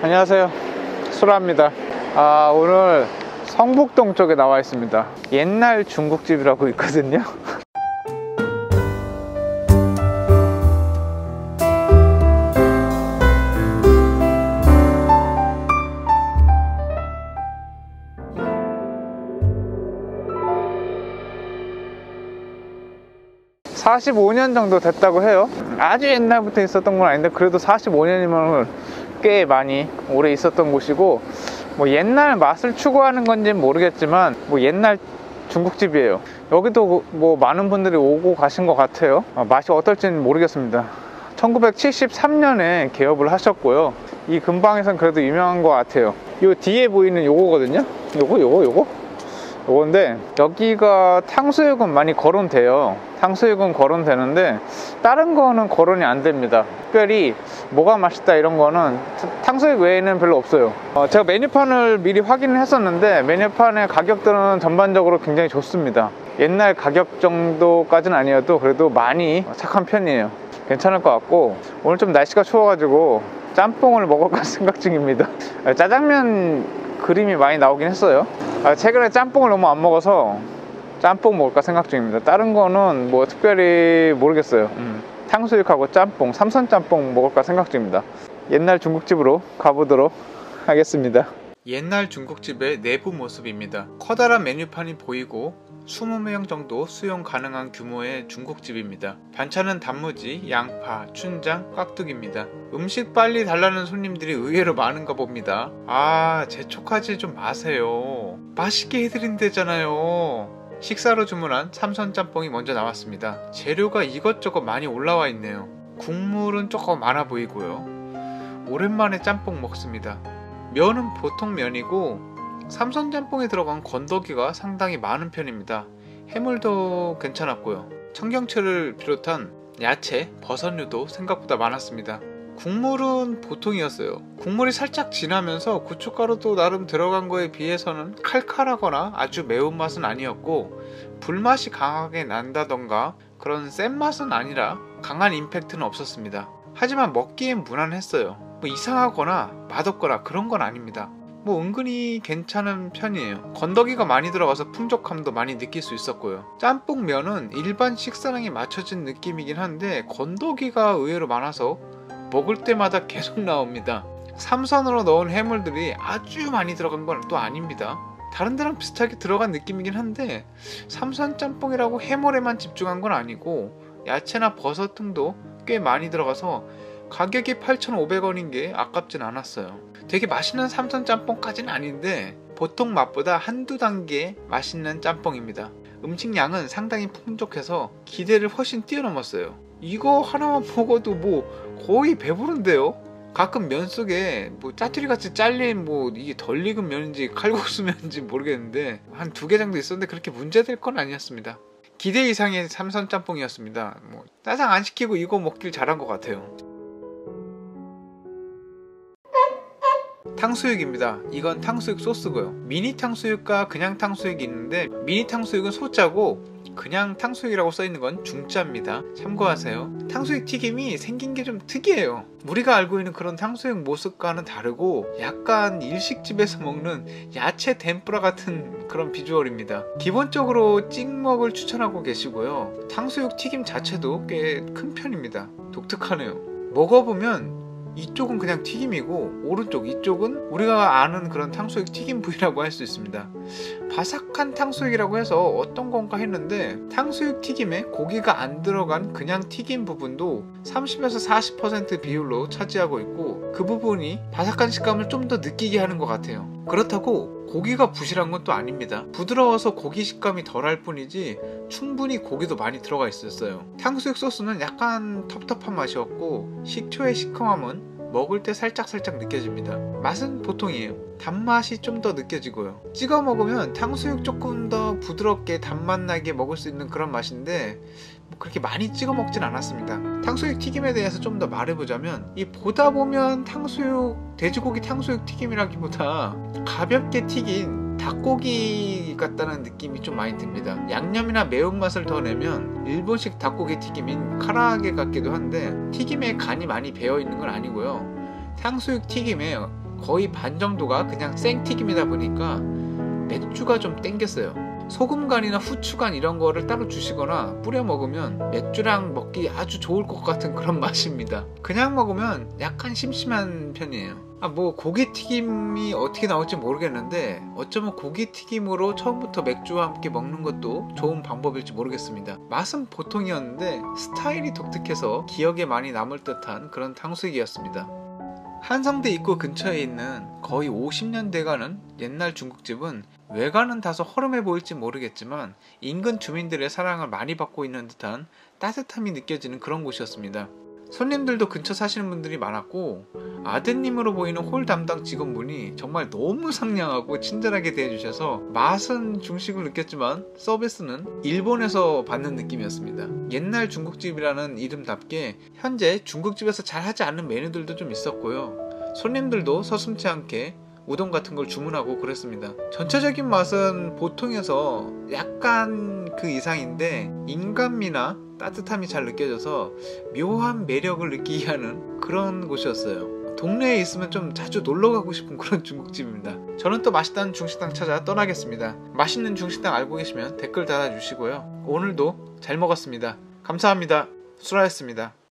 안녕하세요, 수라입니다. 오늘 성북동 쪽에 나와 있습니다. 옛날 중국집이라고 있거든요. (45년) 정도 됐다고 해요. 아주 옛날부터 있었던 건 아닌데 그래도 45년이면 꽤 많이 오래 있었던 곳이고, 뭐 옛날 맛을 추구하는 건지는 모르겠지만 뭐 옛날 중국집이에요. 여기도 뭐 많은 분들이 오고 가신 것 같아요. 맛이 어떨지는 모르겠습니다. 1973년에 개업을 하셨고요. 이 근방에선 그래도 유명한 것 같아요. 요 뒤에 보이는 요거거든요. 요건데 여기가 탕수육은 많이 거론돼요. 탕수육은 거론되는데 다른 거는 거론이 안 됩니다. 특별히 뭐가 맛있다 이런 거는 탕수육 외에는 별로 없어요. 제가 메뉴판을 미리 확인을 했었는데 메뉴판의 가격들은 전반적으로 굉장히 좋습니다. 옛날 가격 정도까지는 아니어도 그래도 많이 착한 편이에요. 괜찮을 것 같고, 오늘 좀 날씨가 추워가지고 짬뽕을 먹을까 생각 중입니다. 짜장면 그림이 많이 나오긴 했어요. 최근에 짬뽕을 너무 안 먹어서 짬뽕 먹을까 생각 중입니다. 다른 거는 뭐 특별히 모르겠어요. 탕수육하고 짬뽕, 삼선 짬뽕 먹을까 생각 중입니다. 옛날 중국집으로 가보도록 하겠습니다. 옛날 중국집의 내부 모습입니다. 커다란 메뉴판이 보이고 20명 정도 수용 가능한 규모의 중국집입니다. 반찬은 단무지, 양파, 춘장, 깍두기입니다. 음식 빨리 달라는 손님들이 의외로 많은가 봅니다. 재촉하지 좀 마세요. 맛있게 해드린대잖아요. 식사로 주문한 삼선 짬뽕이 먼저 나왔습니다. 재료가 이것저것 많이 올라와 있네요. 국물은 조금 많아 보이고요. 오랜만에 짬뽕 먹습니다. 면은 보통 면이고 삼선 짬뽕에 들어간 건더기가 상당히 많은 편입니다. 해물도 괜찮았고요. 청경채를 비롯한 야채, 버섯류도 생각보다 많았습니다. 국물은 보통이었어요. 국물이 살짝 진하면서 고춧가루도 나름 들어간 거에 비해서는 칼칼하거나 아주 매운맛은 아니었고, 불맛이 강하게 난다던가 그런 센 맛은 아니라 강한 임팩트는 없었습니다. 하지만 먹기엔 무난했어요. 뭐 이상하거나 맛없거나 그런 건 아닙니다. 뭐 은근히 괜찮은 편이에요. 건더기가 많이 들어가서 풍족함도 많이 느낄 수 있었고요. 짬뽕 면은 일반 식사량에 맞춰진 느낌이긴 한데 건더기가 의외로 많아서 먹을 때마다 계속 나옵니다. 삼선으로 넣은 해물들이 아주 많이 들어간 건 또 아닙니다. 다른 데랑 비슷하게 들어간 느낌이긴 한데 삼선 짬뽕이라고 해물에만 집중한 건 아니고 야채나 버섯 등도 꽤 많이 들어가서 가격이 8,500원인 게 아깝진 않았어요. 되게 맛있는 삼선 짬뽕까지는 아닌데 보통 맛보다 한두 단계 맛있는 짬뽕입니다. 음식 양은 상당히 풍족해서 기대를 훨씬 뛰어넘었어요. 이거 하나만 먹어도 뭐 거의 배부른데요? 가끔 면 속에 뭐 짜투리같이 잘린 뭐 이게 덜 익은 면인지 칼국수 면인지 모르겠는데 한 2개 정도 있었는데 그렇게 문제될 건 아니었습니다. 기대 이상의 삼선 짬뽕이었습니다. 뭐 짜장 안 시키고 이거 먹길 잘한 것 같아요. 탕수육입니다. 이건 탕수육 소스고요. 미니 탕수육과 그냥 탕수육이 있는데 미니 탕수육은 소자고 그냥 탕수육이라고 써있는 건 중자입니다. 참고하세요. 탕수육 튀김이 생긴 게 좀 특이해요. 우리가 알고 있는 그런 탕수육 모습과는 다르고 약간 일식집에서 먹는 야채 덴뿌라 같은 그런 비주얼입니다. 기본적으로 찍먹을 추천하고 계시고요. 탕수육 튀김 자체도 꽤 큰 편입니다. 독특하네요. 먹어보면 이쪽은 그냥 튀김이고 오른쪽 이쪽은 우리가 아는 그런 탕수육 튀김 부위라고 할 수 있습니다. 바삭한 탕수육이라고 해서 어떤 건가 했는데 탕수육 튀김에 고기가 안 들어간 그냥 튀김 부분도 30에서 40% 비율로 차지하고 있고 그 부분이 바삭한 식감을 좀 더 느끼게 하는 것 같아요. 그렇다고 고기가 부실한 건 또 아닙니다. 부드러워서 고기 식감이 덜할 뿐이지 충분히 고기도 많이 들어가 있었어요. 탕수육 소스는 약간 텁텁한 맛이었고 식초의 시큼함은 먹을 때 살짝 느껴집니다. 맛은 보통이에요. 단맛이 좀 더 느껴지고요. 찍어 먹으면 탕수육 조금 더 부드럽게 단맛 나게 먹을 수 있는 그런 맛인데 뭐 그렇게 많이 찍어 먹진 않았습니다. 탕수육 튀김에 대해서 좀 더 말해보자면 이 보다 보면 돼지고기 탕수육 튀김이라기보다 가볍게 튀긴 닭고기 같다는 느낌이 좀 많이 듭니다. 양념이나 매운맛을 더 내면 일본식 닭고기 튀김인 카라아게 같기도 한데 튀김에 간이 많이 배어있는 건 아니고요. 탕수육 튀김에 거의 반 정도가 그냥 생튀김이다 보니까 맥주가 좀 땡겼어요. 소금간이나 후추간 이런 거를 따로 주시거나 뿌려 먹으면 맥주랑 먹기 아주 좋을 것 같은 그런 맛입니다. 그냥 먹으면 약간 심심한 편이에요. 뭐 고기튀김이 어떻게 나올지 모르겠는데 어쩌면 고기튀김으로 처음부터 맥주와 함께 먹는 것도 좋은 방법일지 모르겠습니다. 맛은 보통이었는데 스타일이 독특해서 기억에 많이 남을 듯한 그런 탕수육이었습니다. 한성대 입구 근처에 있는 거의 50년 돼가는 옛날 중국집은 외관은 다소 허름해 보일지 모르겠지만 인근 주민들의 사랑을 많이 받고 있는 듯한 따뜻함이 느껴지는 그런 곳이었습니다. 손님들도 근처 사시는 분들이 많았고 아드님으로 보이는 홀 담당 직원분이 정말 너무 상냥하고 친절하게 대해주셔서 맛은 중식을 느꼈지만 서비스는 일본에서 받는 느낌이었습니다. 옛날 중국집이라는 이름답게 현재 중국집에서 잘 하지 않는 메뉴들도 좀 있었고요. 손님들도 서슴지 않게 우동 같은 걸 주문하고 그랬습니다. 전체적인 맛은 보통에서 약간 그 이상인데 인간미나 따뜻함이 잘 느껴져서 묘한 매력을 느끼게 하는 그런 곳이었어요. 동네에 있으면 좀 자주 놀러 가고 싶은 그런 중국집입니다. 저는 또 맛있다는 중식당 찾아 떠나겠습니다. 맛있는 중식당 알고 계시면 댓글 달아주시고요. 오늘도 잘 먹었습니다. 감사합니다. 수라였습니다.